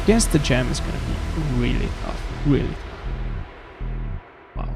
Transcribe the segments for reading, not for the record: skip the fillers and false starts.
Against the jam is gonna be really tough, really tough. Wow.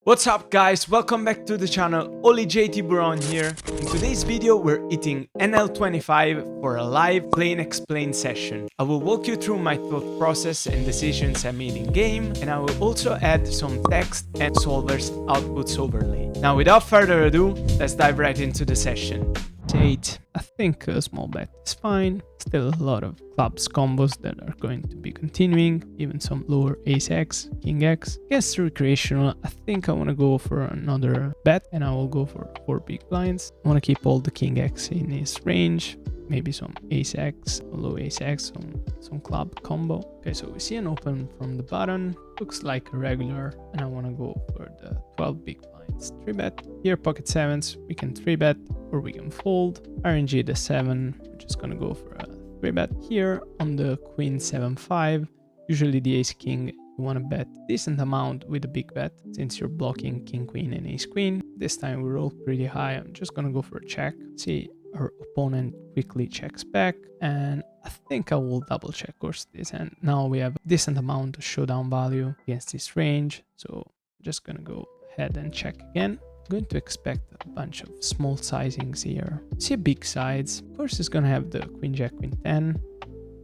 What's up guys, welcome back to the channel, Oli JT Buron here. In today's video we're eating NL25 for a live play and explain session. I will walk you through my thought process and decisions I made in game, and I will also add some text and solvers outputs overlay. Now without further ado, let's dive right into the session. 8. I think a small bet is fine. Still a lot of clubs combos that are going to be continuing, even some lower ace x, king x. Against recreational, I think I want to go for another bet and I will go for 4 big blinds. I want to keep all the king x in his range, maybe some ace x, low ace x, some club combo. Okay, so we see an open from the button, looks like a regular, and I want to go for the 12 big blinds. 3 bet. Here pocket 7s, we can 3 bet or we can fold. RNG the 7, we're just gonna go for a 3 bet. Here on the queen 7-5, usually the ace king, you want to bet decent amount with a big bet since you're blocking king queen and ace queen. This time we roll pretty high. I'm just gonna go for a check. See, our opponent quickly checks back, and I think I will double check course this, and now we have a decent amount of showdown value against this range, so I'm just gonna go ahead and check again. I'm going to expect a bunch of small sizings here. See big sides. Of course, he's gonna have the queen jack, queen 10.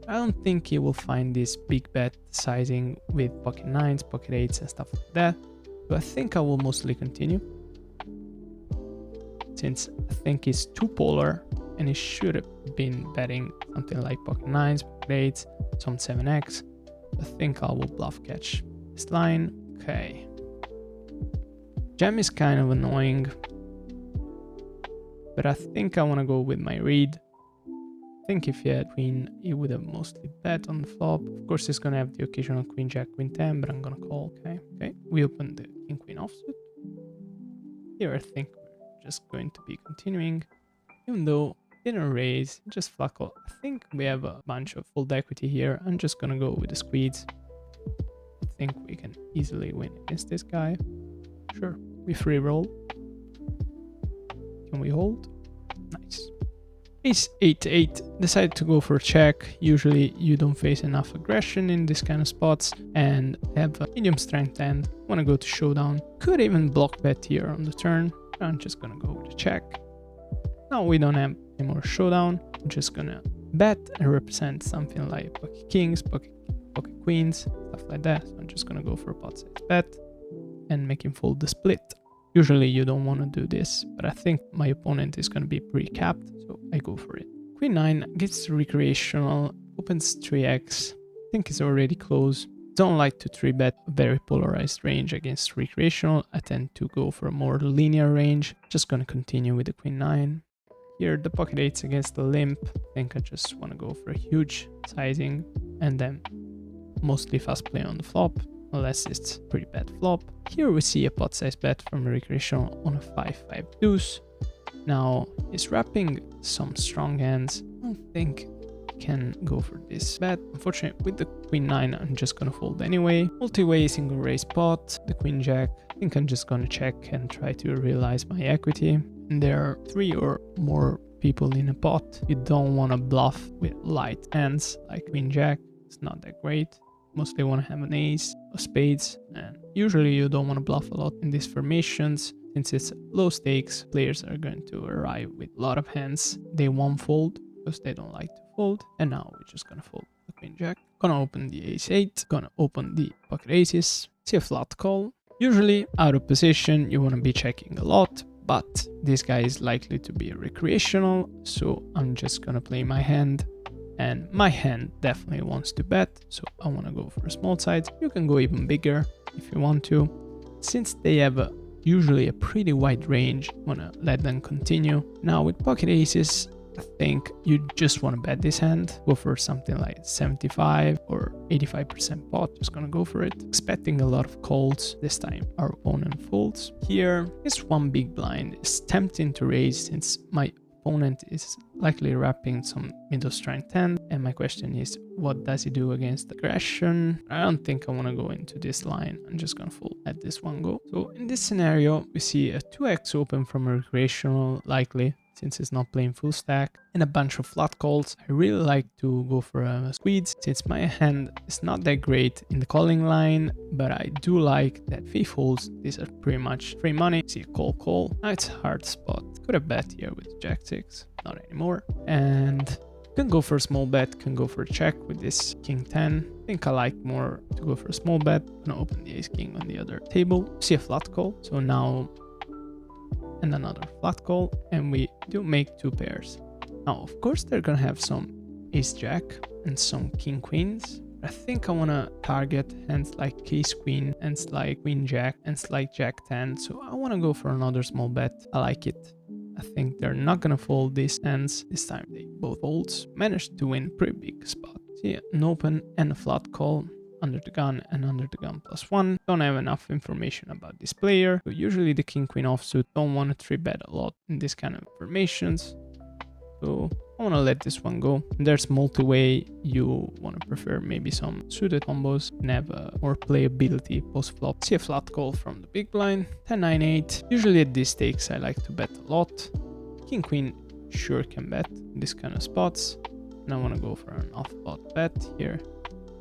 I don't think he will find this big bet sizing with pocket 9s, pocket 8s, and stuff like that. So I think I will mostly continue, since I think he's too polar and he should have been betting something like pocket 9s, pocket 8s, some 7x. I think I will bluff catch this line. Okay. Jam is kind of annoying, but I think I want to go with my read. I think if he had queen, he would have mostly bet on the flop. Of course, he's going to have the occasional queen jack, queen 10, but I'm going to call. Okay, we open the king queen offsuit. Here I think we're just going to be continuing, even though didn't raise, just flat call. I think we have a bunch of fold equity here. I'm just going to go with the squeeze. I think we can easily win against this guy. Sure, we free roll. Can we hold? Nice. Ace 8-8, decide to go for a check. Usually you don't face enough aggression in this kind of spots and have a medium strength hand. Want to go to showdown. Could even block bet here on the turn. I'm just gonna go with a check. Now we don't have any more showdown. I'm just gonna bet and represent something like pocket kings, pocket queens, stuff like that. So I'm just gonna go for a pot size bet and make him fold the split. Usually you don't want to do this, but I think my opponent is going to be pre-capped, so I go for it. Queen 9 gets recreational, opens 3x. I think it's already close. Don't like to 3-bet a very polarized range against recreational. I tend to go for a more linear range. Just going to continue with the queen 9. Here the pocket 8s against the limp. I think I just want to go for a huge sizing and then mostly fast play on the flop, unless it's pretty bad flop. Here we see a pot size bet from recreational on a 5-5 deuce. Now he's wrapping some strong hands. I don't think I can go for this bet. Unfortunately, with the queen 9, I'm just gonna fold anyway. Multi-way single raise pot, the queen jack. I think I'm just gonna check and try to realize my equity. And there are 3 or more people in a pot. You don't want to bluff with light hands like queen jack. It's not that great. Mostly want to have an ace or spades, and usually you don't want to bluff a lot in these formations. Since it's low stakes, players are going to arrive with a lot of hands they won't fold because they don't like to fold. And now we're just gonna fold the queen jack. Gonna open the ace 8, gonna open the pocket aces. See a flat call. Usually out of position you want to be checking a lot, but this guy is likely to be a recreational, so I'm just gonna play my hand. And my hand definitely wants to bet, so I want to go for a small size. You can go even bigger if you want to. Since they have usually a pretty wide range, I want to let them continue. Now with pocket aces, I think you just want to bet this hand. Go for something like 75 or 85% pot. Just gonna go for it. Expecting a lot of calls. This time our opponent folds. Here, this one big blind is tempting to raise since my opponent is likely wrapping some middle strength hand, and my question is, what does he do against aggression? I don't think I want to go into this line. I'm just gonna fold at this one go. So in this scenario we see a 2x open from a recreational, likely since it's not playing full stack, and a bunch of flat calls. I really like to go for a squeeze since my hand is not that great in the calling line, but I do like that 3 folds. These are pretty much free money. See a call. Now it's a hard spot. Could have bet here with Jack 6, not anymore. And can go for a small bet, can go for a check with this King 10. I think I like more to go for a small bet. I'm gonna open the Ace King on the other table. See a flat call. So now, and another flat call, and we do make 2 pairs. Now, of course, they're gonna have some Ace Jack and some King Queens. I think I wanna target hands like Ace Queen, hands like Queen Jack, hands like Jack 10. So I wanna go for another small bet. I like it. I think they're not gonna fold these hands. This time they both folds. Managed to win pretty big spot. See an open and a flat call. Under the gun and under the gun +1. Don't have enough information about this player. So usually the King Queen offsuit don't want to 3-bet a lot in this kind of formations. So I want to let this one go. There's multi-way. You want to prefer maybe some suited combos and have more playability post-flop. See a flat call from the big blind. 10-9-8. Usually at these stakes I like to bet a lot. King Queen sure can bet in this kind of spots. And I want to go for an off-pot bet here.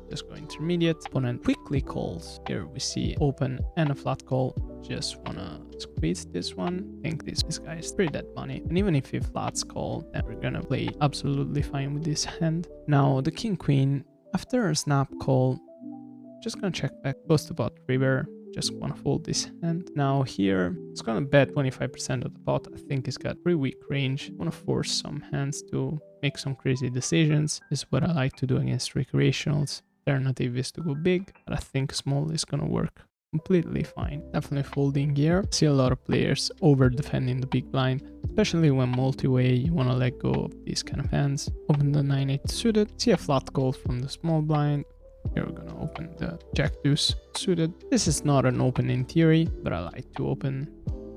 Just go intermediate. Opponent quickly calls. Here we see open and a flat call. Just wanna squeeze this one. I think this guy is pretty dead money. And even if he flats call, then we're gonna play absolutely fine with this hand. Now the King Queen, after a snap call, just gonna check back. Goes to bot river. Just wanna fold this hand. Now here, it's gonna bet 25% of the pot. I think it's got pretty weak range. Wanna force some hands to make some crazy decisions. This is what I like to do against recreationals. Alternative is to go big, but I think small is gonna work completely fine. Definitely folding here. See a lot of players over defending the big blind, especially when multi-way you wanna let go of these kind of hands. Open the 9-8 suited. See a flat call from the small blind. Here we're gonna open the Jack Deuce suited. This is not an open in theory, but I like to open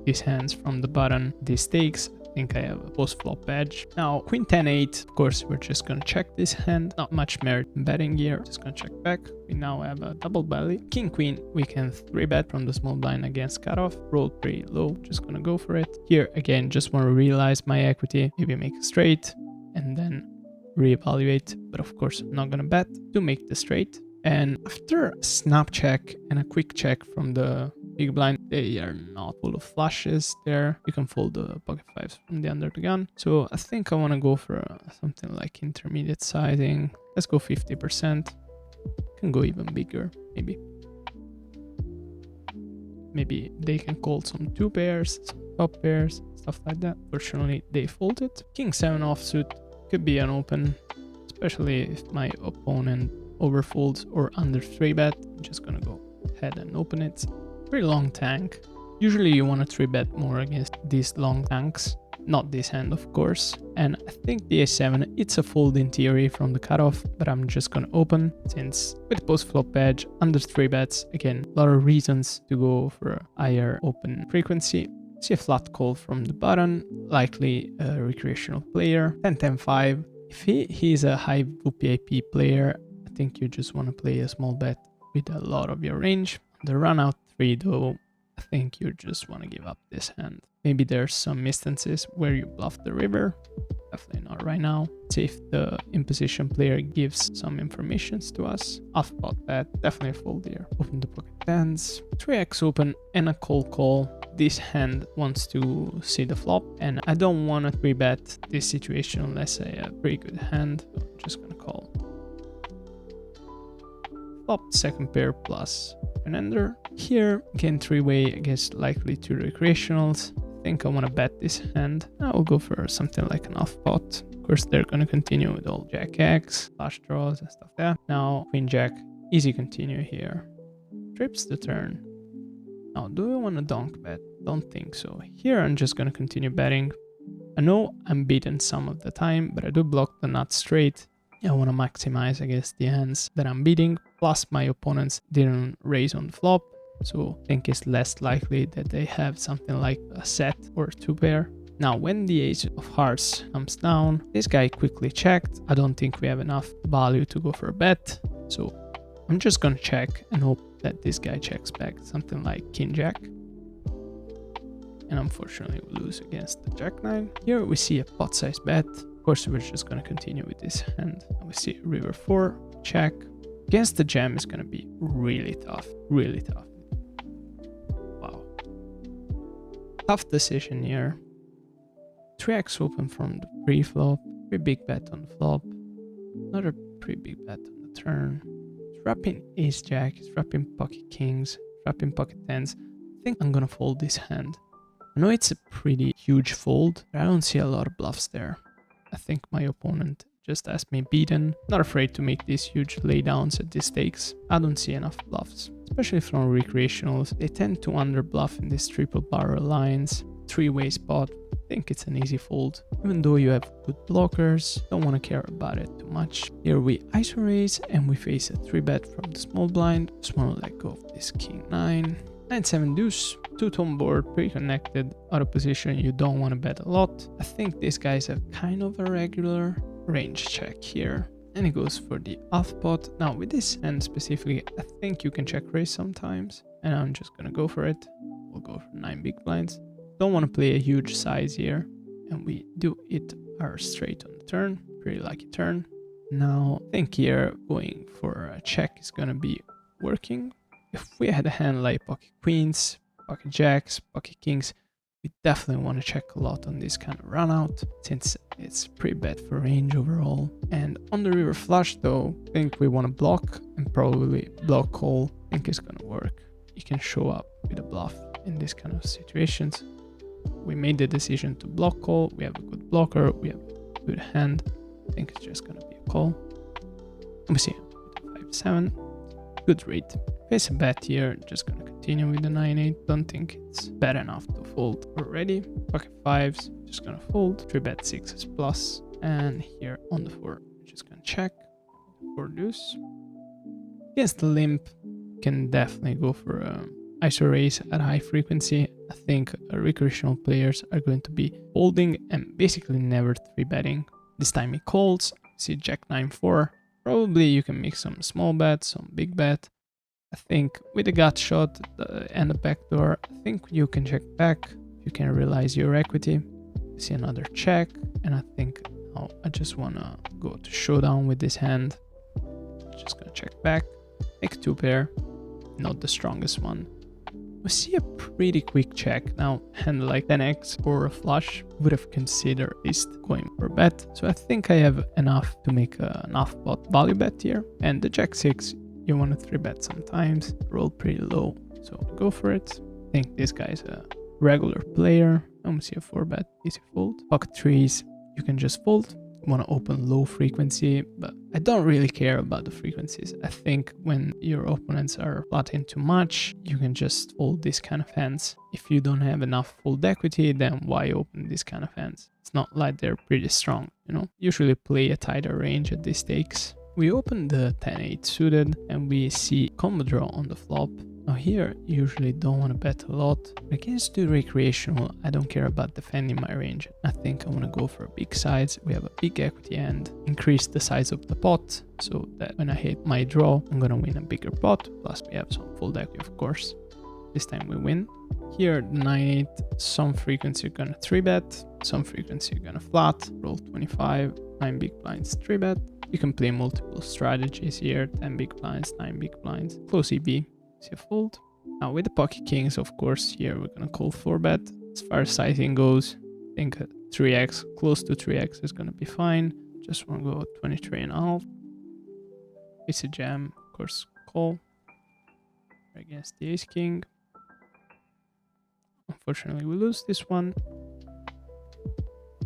these hands from the button. These stakes, I think I have a post-flop edge. Now, Queen 10-8, of course, we're just gonna check this hand. Not much merit in betting here. Just gonna check back. We now have a double belly. King Queen, we can 3-bet from the small blind against cutoff. Roll pretty low, just gonna go for it. Here, again, just wanna realize my equity. Maybe make a straight, and then reevaluate. But of course, I'm not gonna bet to make the straight. And after a snap check and a quick check from the big blind, they are not full of flushes there. You can fold the pocket fives from the under the gun. So I think I want to go for something like intermediate sizing. Let's go 50%. Can go even bigger, maybe. Maybe they can call some 2 pairs, some top pairs, stuff like that. Fortunately, they folded. King 7 offsuit could be an open, especially if my opponent overfolds or under 3-bet. I'm just gonna go ahead and open it. Pretty long tank. Usually you want to 3-bet more against these long tanks, not this hand of course. And I think the A7, it's a fold in theory from the cutoff, but I'm just gonna open since with post-flop edge, under 3-bets, again, a lot of reasons to go for a higher open frequency. See a flat call from the button, likely a recreational player. 10-10-5. If he's a high VPIP player, I think you just want to play a small bet with a lot of your range. The run out 3 though, I think you just want to give up this hand. Maybe there's some instances where you bluff the river. Definitely not right now. See if the imposition player gives some informations to us. Off pot bet, definitely fold here. Open the pocket tens. 3x open and a call. This hand wants to see the flop, and I don't want to 3-bet this situation unless I have a pretty good hand. So I'm just gonna call. Flop, second pair plus an ender. Here, again 3-way against likely 2 recreationals. I think I want to bet this hand. I will go for something like an off pot. Of course, they're gonna continue with all Jack X, flush draws and stuff there. Now, Queen Jack, easy continue here. Trips the turn. Now, do I want to donk bet? Don't think so. Here, I'm just gonna continue betting. I know I'm beaten some of the time, but I do block the nut straight. I want to maximize against the hands that I'm beating. Plus, my opponents didn't raise on the flop, so I think it's less likely that they have something like a set or 2 pair. Now, when the ace of hearts comes down, this guy quickly checked. I don't think we have enough value to go for a bet, so I'm just gonna check and hope that this guy checks back something like King Jack. and unfortunately we lose against the Jack 9. Here we see a pot size bet. Of course, we're just gonna continue with this hand. We see river 4, check. Against the jam is gonna be really tough, really tough. Wow. Tough decision here. 3x open from the pre-flop, pretty big bet on the flop, another pretty big bet on the turn. He's wrapping ace jack, he's wrapping pocket kings, wrapping pocket tens. I think I'm gonna fold this hand. I know it's a pretty huge fold, but I don't see a lot of bluffs there. I think my opponent just has me beaten. Not afraid to make these huge laydowns at these stakes. I don't see enough bluffs, especially from recreationals. They tend to underbluff in these triple barrel lines, three-way spot. I think it's an easy fold. Even though you have good blockers, don't want to care about it too much. Here we ISO raise and we face a 3-bet from the small blind. Just want to let go of this king 9. 9-7 deuce, two-tone board, pretty connected. Out of position, you don't want to bet a lot. I think these guys have kind of a regular range check here. And he goes for the off pot. Now with this hand specifically, I think you can check raise sometimes. And I'm just gonna go for it. We'll go for 9 big blinds. Don't want to play a huge size here. And we do it our straight on the turn. Pretty lucky turn. Now I think here going for a check is gonna be working. If we had a hand like pocket queens, pocket jacks, pocket kings, we definitely want to check a lot on this kind of run out, since it's pretty bad for range overall. And on the river flush though, I think we want to block and probably block call. I think it's gonna work. You can show up with a bluff in this kind of situations. We made the decision to block call. We have a good blocker. We have a good hand. I think it's just gonna be a call. Let me see. 5-7. Good read. Face a bet here. Just gonna continue with the 9-8. Don't think it's bad enough to fold already. Pocket 5s. Just gonna fold. 3-bet 6s plus. And here on the 4, just gonna check. 4 deuce. Against the limp, can definitely go for ISO raise at high frequency. I think recreational players are going to be folding and basically never 3-betting. This time he calls. See Jack 9-4. Probably you can make some small bets, some big bet. I think with a gut shot and a backdoor, I think you can check back. You can realize your equity. See another check, and I think now I just wanna go to showdown with this hand. Just gonna check back. Make 2 pair, not the strongest one. We see a pretty quick check. Now, hand like 10x or a flush would have considered at least going for a bet. So I think I have enough to make an off-pot value bet here. And the Jack 6, you want to 3-bet sometimes, roll pretty low. So go for it. I think this guy's a regular player. I'm gonna see a 4-bet, easy fold. Pocket 3s, you can just fold. You want to open low frequency, but I don't really care about the frequencies. I think when your opponents are flatting too much, you can just fold this kind of hands. If you don't have enough fold equity, then why open this kind of hands? It's not like they're pretty strong, you know? Usually play a tighter range at these stakes. We open the 10-8 suited and we see combo draw on the flop. Now here, you usually don't want to bet a lot. Against the recreational, I don't care about defending my range. I think I want to go for big sides. We have a big equity hand. Increase the size of the pot so that when I hit my draw, I'm going to win a bigger pot. Plus we have some fold equity, of course. This time we win. Here, 9-8, some frequency you're going to 3-bet. Some frequency you're going to flat. Roll 25, 9 big blinds, 3-bet. You can play multiple strategies here. 10 big blinds, 9 big blinds. Close EB. See a fold. Now with the pocket kings, of course, here we're gonna call 4-bet. As far as sizing goes, I think 3x, close to 3x is gonna be fine. Just wanna go 23.5. It's a jam, of course, call against the ace king. Unfortunately, we lose this one.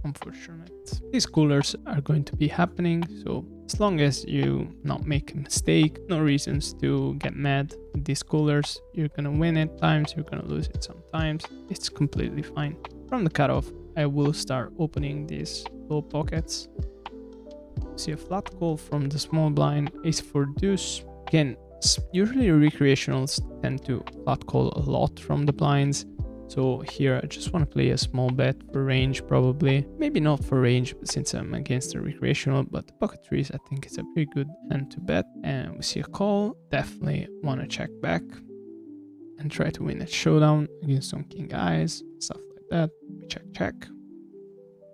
Unfortunate. These coolers are going to be happening, so as long as you not make a mistake, no reasons to get mad with these coolers. You're gonna win it times, you're gonna lose it sometimes. It's completely fine. From the cutoff, I will start opening these low pockets. See a flat call from the small blind, ace 4 deuce. Again, usually recreationals tend to flat call a lot from the blinds. So here I just want to play a small bet for range probably. Maybe not for range since I'm against the recreational, but the pocket 3s I think is a pretty good hand to bet. And we see a call. Definitely want to check back and try to win at showdown against some king eyes, stuff like bet. We check.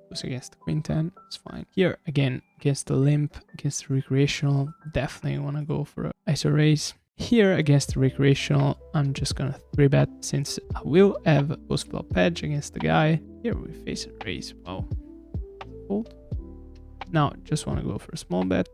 Goes against the queen 10, it's fine. Here again, against the limp, against the recreational, definitely want to go for a ISO raise. Here against the recreational, I'm just gonna 3-bet since I will have post-flop edge against the guy. Here we face a raise. Wow. Fold. Now just want to go for a small bet.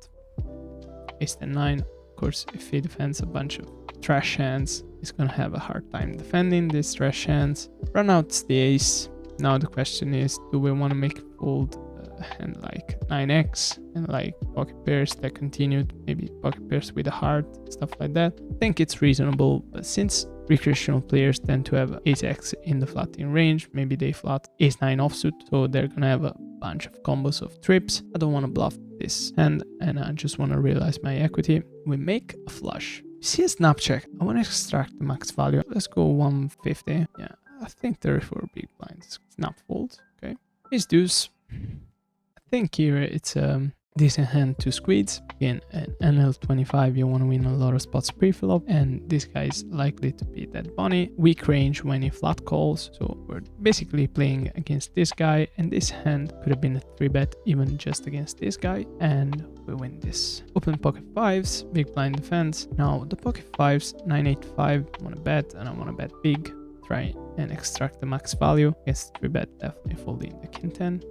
Ace 10-9. Of course, if he defends a bunch of trash hands, he's gonna have a hard time defending these trash hands. Run out's the ace. Now the question is, do we want to make a fold a hand like 9x and like pocket pairs that continued, maybe pocket pairs with a heart, stuff like that? I think it's reasonable, but since recreational players tend to have ace-x in the flatting range, maybe they flat ace-9 offsuit, so they're gonna have a bunch of combos of trips. I don't want to bluff this hand, and I just want to realize my equity. We make a flush. See a snap check. I want to extract the max value. Let's go 150. Yeah, I think 34 big blinds. Snap fold. Okay. Ace deuce. I think here it's a decent hand to squeeze. Again, an NL25, you want to win a lot of spots pre-flop, and this guy is likely to be that bunny. Weak range when he flat calls, so we're basically playing against this guy, and this hand could have been a 3-bet even just against this guy, and we win this. Open pocket fives, big blind defense. Now the pocket fives, 985, I want to bet, and I want to bet big. Try and extract the max value. Against 3-bet, definitely folding the king 10.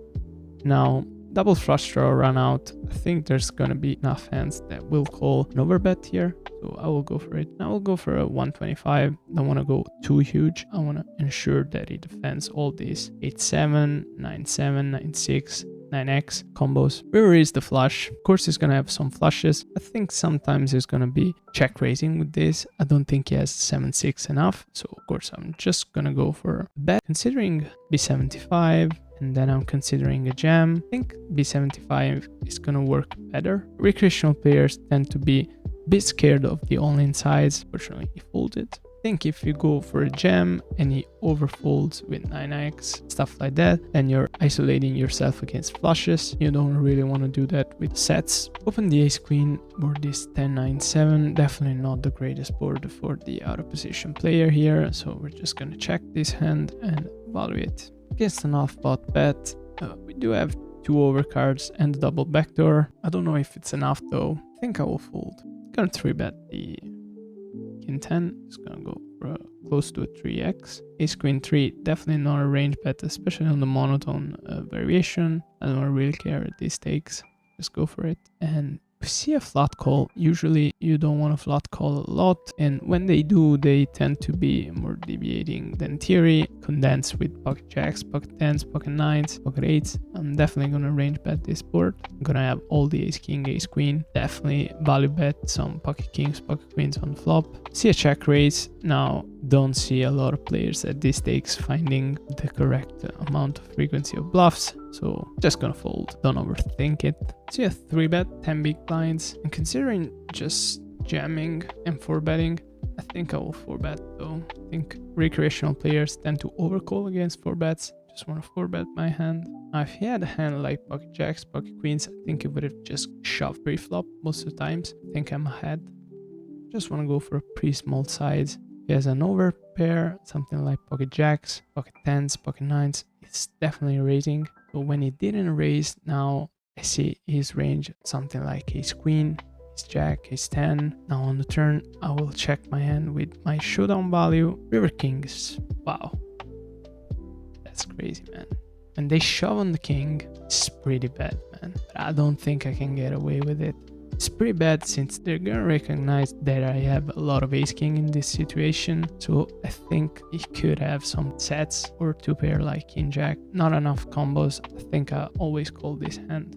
Now double flush draw run out. I think there's gonna be enough hands that will call an overbet here, so I will go for it. I will go for a 125. Don't want to go too huge. I want to ensure that he defends all these 8-7, 9-7, 9-6, 9x combos. We raise the flush. Of course, he's gonna have some flushes. I think sometimes he's gonna be check raising with this. I don't think he has 7-6 enough, so of course I'm just gonna go for a bet. Considering B75, and then I'm considering a jam. I think B75 is gonna work better. Recreational players tend to be a bit scared of the all-in sides. Fortunately, he folded. I think if you go for a jam and he overfolds with 9x, stuff like that, then you're isolating yourself against flushes. You don't really want to do that with sets. Open the ace queen or this 10-9-7. Definitely not the greatest board for the out of position player here. So we're just gonna check this hand and evaluate. Against an off-pot bet, we do have 2 overcards and a double backdoor. I don't know if it's enough though. I think I will fold. Gonna 3-bet the king 10. It's gonna go for close to a 3x. Ace queen 3, definitely not a range bet, especially on the monotone variation. I don't really care at these stakes. Just go for it. And we see a flat call. Usually you don't want to flat call a lot, and when they do, they tend to be more deviating than theory. Condense with pocket jacks, pocket 10s, pocket 9s, pocket 8s. I'm definitely gonna range bet this board. I'm gonna have all the ace king, ace queen. Definitely value bet some pocket kings, pocket queens on flop. See a check raise. Now don't see a lot of players at these stakes finding the correct amount of frequency of bluffs, so just gonna fold. Don't overthink it. See a 3-bet, 10 big blinds, and considering just jamming and 4-betting, I think I will 4-bet though. I think recreational players tend to overcall against 4-bets. Just want to 4-bet my hand. Now if he had a hand like pocket jacks, pocket queens, I think he would have just shoved pre-flop most of the times. I think I'm ahead. Just want to go for a pre-small size. He has an overpair, something like pocket jacks, pocket 10s, pocket 9s. It's definitely raising. So when he didn't raise, now I see his range, something like ace queen, ace jack, ace 10. Now on the turn, I will check my hand with my showdown value. River kings. Wow. That's crazy, man. When they shove on the king, it's pretty bad, man. But I don't think I can get away with it. It's pretty bad since they're gonna recognize that I have a lot of ace king in this situation, so I think he could have some sets or 2-pair like king jack. Not enough combos. I think I always call this hand.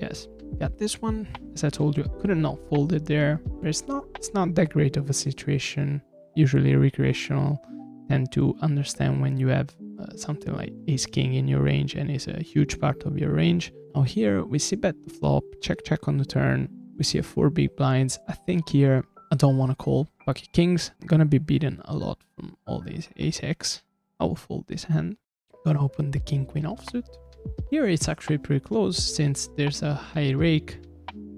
Yes, got this one. As I told you, I could have not folded there, but it's not that great of a situation. Usually recreational tend to understand when you have something like ace king in your range and is a huge part of your range. Now here we see bet the flop, check on the turn. We see a 4 big blinds. I think here I don't want to call pocket kings. I'm gonna be beaten a lot from all these ace x. I will fold this hand. Gonna open the king queen offsuit. Here it's actually pretty close since there's a high rake.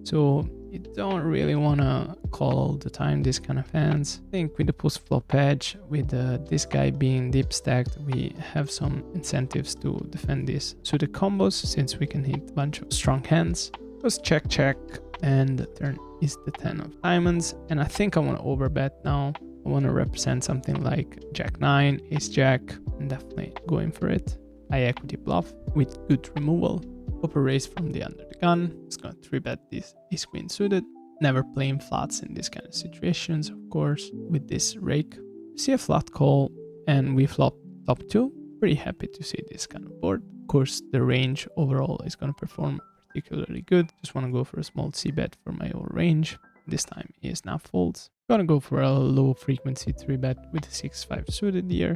So You don't really want to call all the time this kind of hands. I think with the post-flop edge, with this guy being deep stacked, we have some incentives to defend this suited combos since we can hit a bunch of strong hands. Goes check, check, and the turn is the 10 of diamonds. And I think I want to overbet now. I want to represent something like Jack 9, Ace Jack, and definitely going for it. High equity bluff with good removal. Upper raise from the under the gun. It's gonna 3-bet this Ace Queen suited. Never playing flats in these kind of situations, of course. With this rake, see a flat call, and we flop top 2. Pretty happy to see this kind of board. Of course, the range overall is gonna perform particularly good. Just want to go for a small c-bet for my own range. This time is now folds. Gonna go for a low frequency 3-bet with the 6-5 suited here.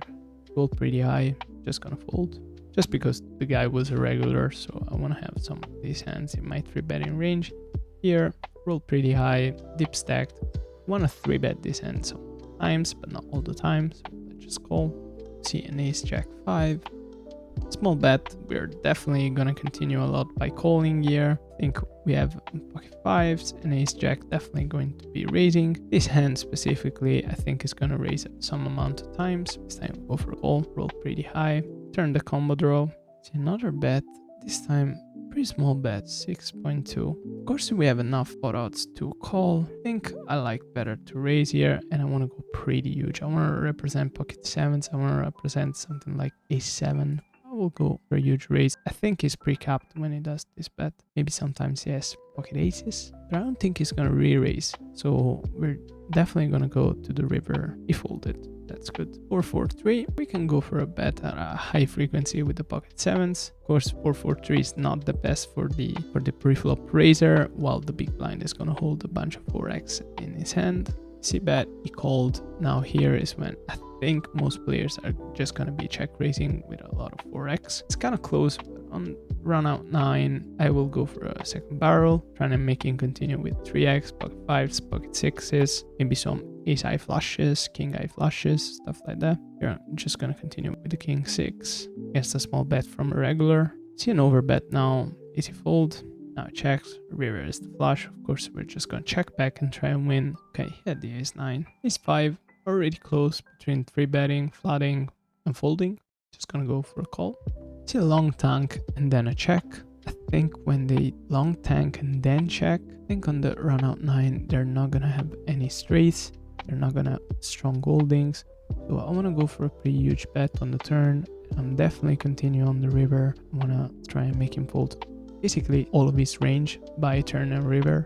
Rolled pretty high, just gonna fold. Just because the guy was a regular, so I want to have some of these hands in my 3-betting range. Here, rolled pretty high, deep stacked. Want to 3-bet this hand sometimes, but not all the time, so let's just call. See an Ace Jack 5. Small bet, we're definitely gonna continue a lot by calling here. I think we have pocket 5s and Ace Jack definitely going to be raising. This hand specifically, I think is gonna raise some amount of times. This time we'll go for a call, roll pretty high. Turn the combo draw. See another bet, this time pretty small bet, 6.2. Of course we have enough pot odds to call. I think I like better to raise here and I want to go pretty huge. I want to represent pocket 7s, I want to represent something like Ace 7. I will go for a huge raise. I think he's pre-capped when he does this bet. Maybe sometimes he has pocket aces, but I don't think he's gonna re-raise. So we're definitely gonna go to the river. He folded. That's good. 4-4-3. We can go for a bet at a high frequency with the pocket 7s. Of course, 4-4-3 is not the best for the pre-flop raiser, while the big blind is gonna hold a bunch of 4x in his hand. See bet, he called. Now here is when I think most players are just gonna be check raising with a lot of 4x. It's kind of close, but on run out 9, I will go for a second barrel, trying to make him continue with 3x, pocket 5s, pocket 6s, maybe some ace high flushes, king high flushes, stuff like that. Here I'm just gonna continue with the king 6 against a small bet from a regular. See an overbet now, easy fold. Now it checks, river is the flush. Of course, we're just gonna check back and try and win. Okay, he had the ace 9. Ace 5, already close between 3-betting, flatting, and folding. Just gonna go for a call. See a long tank and then a check. I think when they long tank and then check, I think on the run out 9, they're not gonna have any straights. They're not gonna have strong holdings. So I wanna go for a pretty huge bet on the turn. I'm definitely continue on the river. I wanna try and make him fold basically all of his range by turn and river.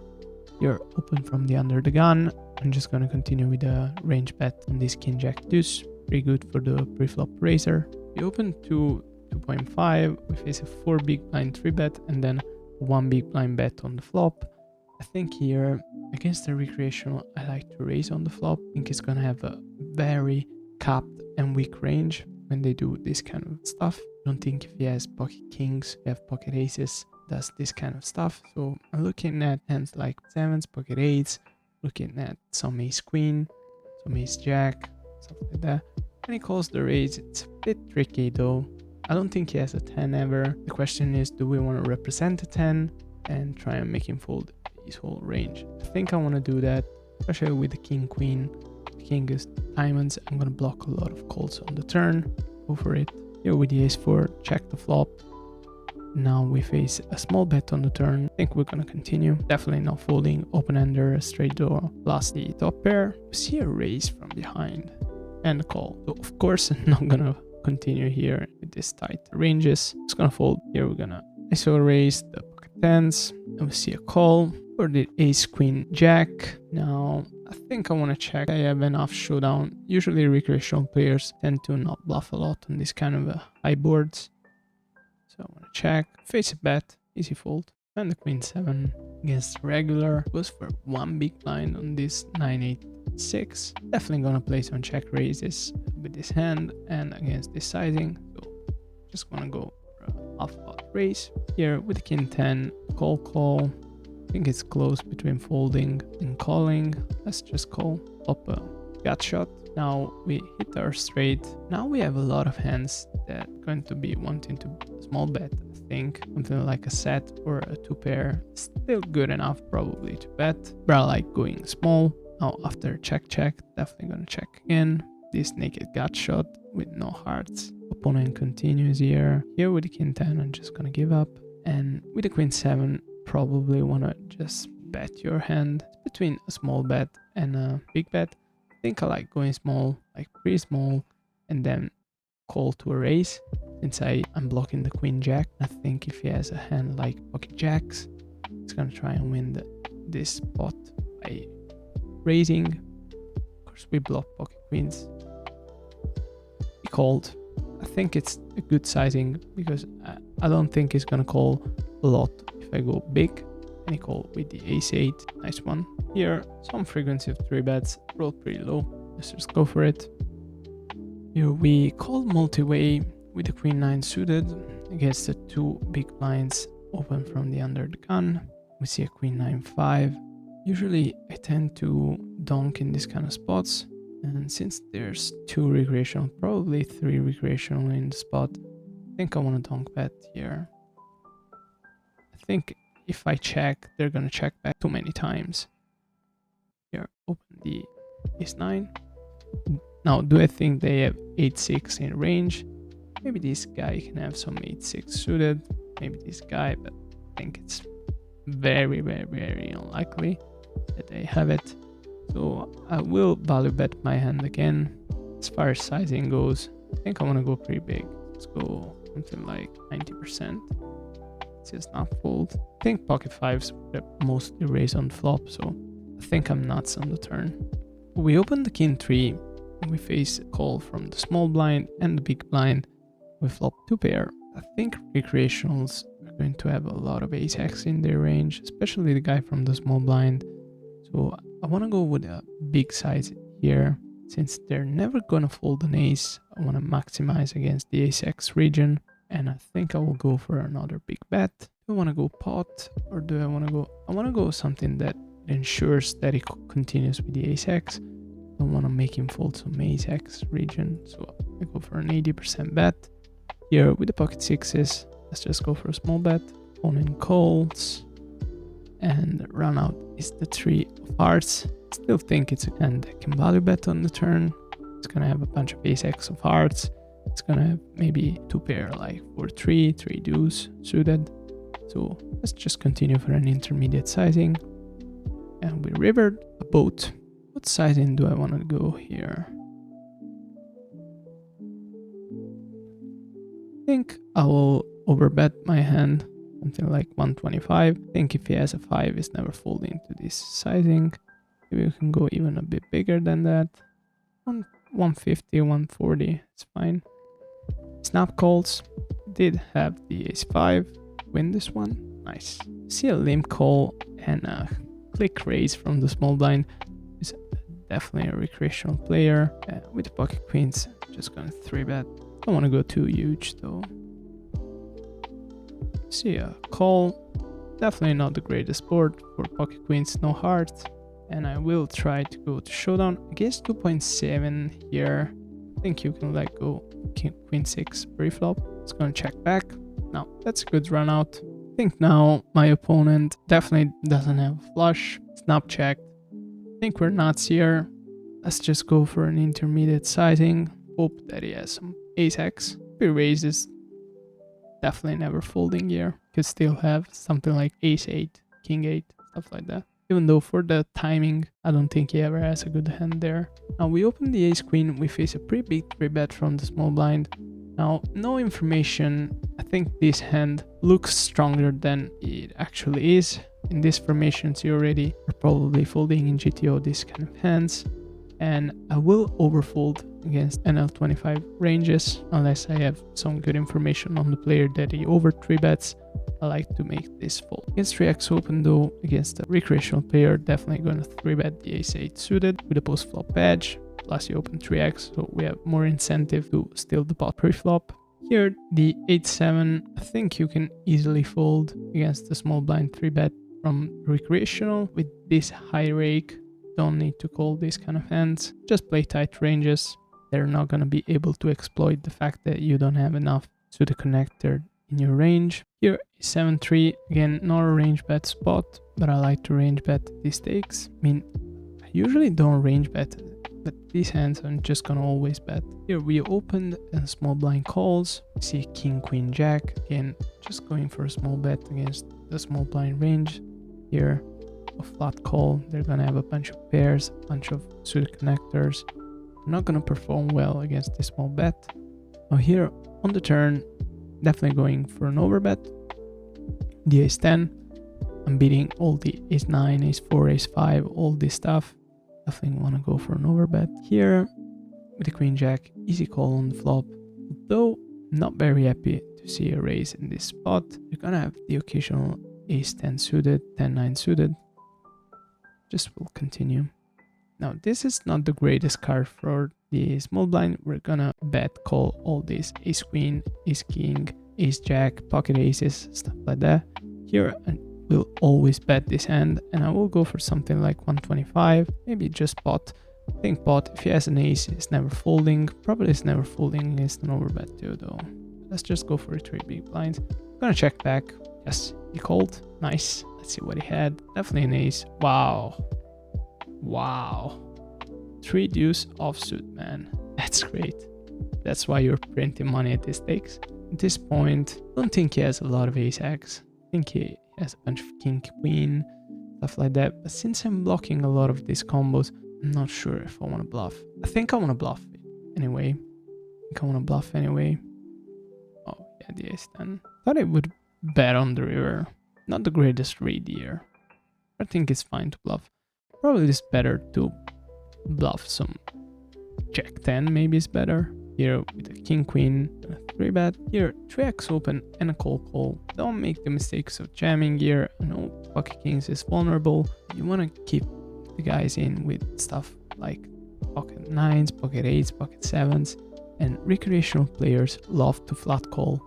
You're open from the under the gun. I'm just gonna continue with a range bet on this king jack deuce. Pretty good for the pre-flop raiser. We open to 2.5. We face a 4 big blind 3-bet and then 1 big blind bet on the flop. I think here against the recreational, I like to raise on the flop. I think it's gonna have a very capped and weak range when they do this kind of stuff. I don't think if he has pocket kings, we have pocket aces, does this kind of stuff. So I'm looking at hands like 7s, pocket 8s, looking at some ace queen, some ace jack, stuff like that. When he calls the raise, it's a bit tricky though. I don't think he has a 10 ever. The question is, do we want to represent a 10 and try and make him fold his whole range? I think I want to do that, especially with the king queen. The king is diamonds. I'm going to block a lot of calls on the turn. Go for it. Here with the ace 4, check the flop. Now we face a small bet on the turn. I think we're gonna continue. Definitely not folding. Open-ender, straight draw, plus the top pair. We see a raise from behind and a call. So of course I'm not gonna continue here with this tight ranges. Just gonna fold. Here we're gonna ISO raise the pocket 10s. And we see a call for the ace queen jack. Now I think I want to check. I have enough showdown. Usually recreational players tend to not bluff a lot on this kind of high boards. So I want to check, face a bet, easy fold, and the queen 7 against regular goes for 1 big blind on this 9-8-6. Definitely gonna play some check raises with this hand and against this sizing. So just gonna go for a half pot raise here with the king 10, call. I think it's close between folding and calling. Let's just call up a gut shot. Now we hit our straight. Now we have a lot of hands that are going to be wanting to small bet. I think something like a set or a 2 pair, still good enough probably to bet, but I like going small. Now after check, definitely gonna check again. This naked gut shot with no hearts. Opponent continues here. Here with the king 10, I'm just gonna give up. And with the queen 7, probably wanna just bet your hand. It's between a small bet and a big bet. I think I like going small, like pretty small, and then call to a raise. Since I'm blocking the queen jack, I think if he has a hand like pocket jacks, he's gonna try and win this spot by raising. Of course, we block pocket queens. He called. I think it's a good sizing because I don't think he's gonna call a lot if I go big. And he called with the ace-8. Nice one. Here, some frequency of 3 bets. Roll pretty low. Let's just go for it. Here we call multi-way with the queen 9 suited against the 2 big blinds open from the under the gun. We see a queen 9-5. Usually I tend to donk in these kind of spots, and since there's 2 recreational, probably 3 recreational in the spot, I think I want to donk bet here. I think if I check, they're gonna check back too many times. Here, open the ace-9. Now, do I think they have 8-6 in range? Maybe this guy can have some 8-6 suited. Maybe this guy, but I think it's very, very, very unlikely that they have it. So I will value bet my hand again. As far as sizing goes, I think I want to go pretty big. Let's go something like 90%. It's just not fold. I think pocket 5s would mostly raise on flop, so I think I'm nuts on the turn. We open the king 3. We face a call from the small blind and the big blind. We flop 2 pair. I think recreationals are going to have a lot of ace-x in their range, especially the guy from the small blind. So I want to go with a big size here. Since they're never going to fold an ace, I want to maximize against the ace-x region. And I think I will go for another big bet. Do I want to go pot or do I want to go... I want to go something that ensures that it continues with the ace-x. I don't want to make him fold some ace-x region, so I go for an 80% bet. Here with the pocket 6s, let's just go for a small bet. Opponent calls, and run out is the 3 of hearts. Still think it's a hand that can value bet on the turn. It's gonna have a bunch of ace-x of hearts. It's gonna have maybe 2 pair like 4-3, 3 deuce suited. So let's just continue for an intermediate sizing. And we rivered a boat. What sizing do I want to go here? I think I will overbet my hand, something like 125. I think if he has a 5, it's never folding to this sizing. Maybe we can go even a bit bigger than that. 150, 140, it's fine. Snap calls, did have the ace-5, win this one, nice. See a limp call and a click raise from the small blind. Is definitely a recreational player. With the pocket queens, just gonna 3-bet. Don't want to go too huge though. See a call, definitely not the greatest board for pocket queens, no hearts. And I will try to go to showdown against 2.7 here. I think you can let go queen 6 pre-flop. It's gonna check back. Now that's a good run out. I think now my opponent definitely doesn't have a flush. Snap checked. I think we're nuts here. Let's just go for an intermediate sizing. Hope that he has some ace-x. If he raises, definitely never folding here. Could still have something like ace-8, king-8, stuff like that. Even though for the timing, I don't think he ever has a good hand there. Now we open the ace-queen. We face a pretty big 3-bet from the small blind. Now, no information. I think this hand looks stronger than it actually is. In this formations, you already are probably folding in GTO this kind of hands. And I will overfold against NL25 ranges unless I have some good information on the player that he over 3-bets. I like to make this fold. Against 3x open though, against a recreational player, definitely going to 3-bet the ace-8 suited with a post-flop edge. Plus you open 3x, so we have more incentive to steal the pot pre-flop. Here, the 8-7, I think you can easily fold against the small blind 3-bet from recreational with this high rake. don't need to call these kind of hands. Just play tight ranges. They're not going to be able to exploit the fact that you don't have enough suited connector in your range. Here is 7-3. Again, not a range bet spot, but I like to range bet these stakes. I mean, I usually don't range bet, but these hands I'm just gonna always bet. Here we opened and small blind calls. We see king, queen, jack. Again, just going for a small bet against the small blind range. Here, a flat call. They're gonna have a bunch of pairs, a bunch of suited connectors. They're not gonna perform well against this small bet. Now here on the turn, definitely going for an overbet. The ace 10. I'm beating all the ace 9, ace 4, ace 5, all this stuff. Definitely want to go for an overbet here with the queen jack. Easy call on the flop. Though not very happy to see a raise in this spot. You're gonna have the occasional ace 10 suited, 10-9 suited. Just will continue. Now this is not the greatest card for the small blind. We're gonna bet call all these ace queen, ace king, ace jack, pocket aces, stuff like that. Here we'll always bet this hand, and I will go for something like 125, maybe just pot. I think pot, if he has an ace, is never folding. Probably is never folding against an overbet too though. Let's just go for 3 big blinds. I'm gonna check back. Yes, he called. Nice. Let's see what he had. Definitely an ace. Wow. Wow. 3 deuce offsuit, man. That's great. That's why you're printing money at these stakes. At this point, I don't think he has a lot of ace X. I think he has a bunch of king, queen, stuff like that. But since I'm blocking a lot of these combos, I'm not sure if I want to bluff. I think I want to bluff anyway. Oh, yeah, the ace 10. Thought I would bet on the river. Not the greatest read here. I think it's fine to bluff. Probably it's better to bluff some jack 10, maybe it's better. Here with a king queen and a 3-bet. Here 3x open and a call. Don't make the mistakes of jamming here. I know pocket kings is vulnerable. You want to keep the guys in with stuff like pocket 9s, pocket 8s, pocket 7s. And recreational players love to flat call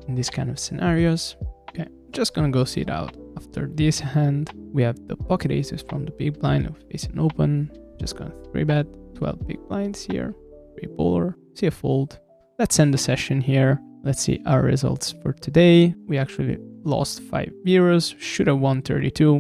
in these kind of scenarios. Okay, just gonna go see it out. After this hand, we have the pocket aces from the big blind of ace and open. Just gonna 3-bet, 12 big blinds here. 3 polar, see a fold. Let's end the session here. Let's see our results for today. We actually lost 5 euros, should have won 32.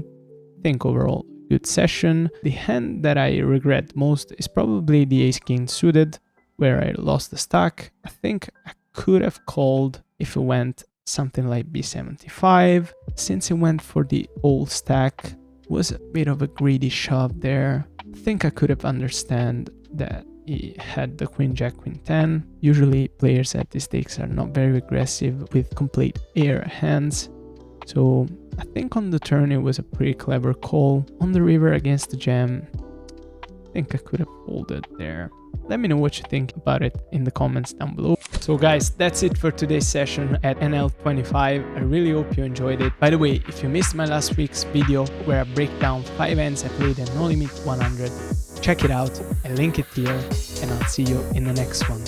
I think overall good session. The hand that I regret most is probably the ace king suited, where I lost the stack. I think I could have called if it went something like b75. Since it went for the old stack, it was a bit of a greedy shove there. I think I could have understand that he had the queen jack queen 10. Usually players at these stakes are not very aggressive with complete air hands, so I think on the turn it was a pretty clever call. On the river against the jam, I think I could have folded there. Let me know what you think about it in the comments down below. So guys, that's it for today's session at NL25. I really hope you enjoyed it. By the way, if you missed my last week's video where I break down 5 hands I played at No Limit 100, check it out. I link it here, and I'll see you in the next one.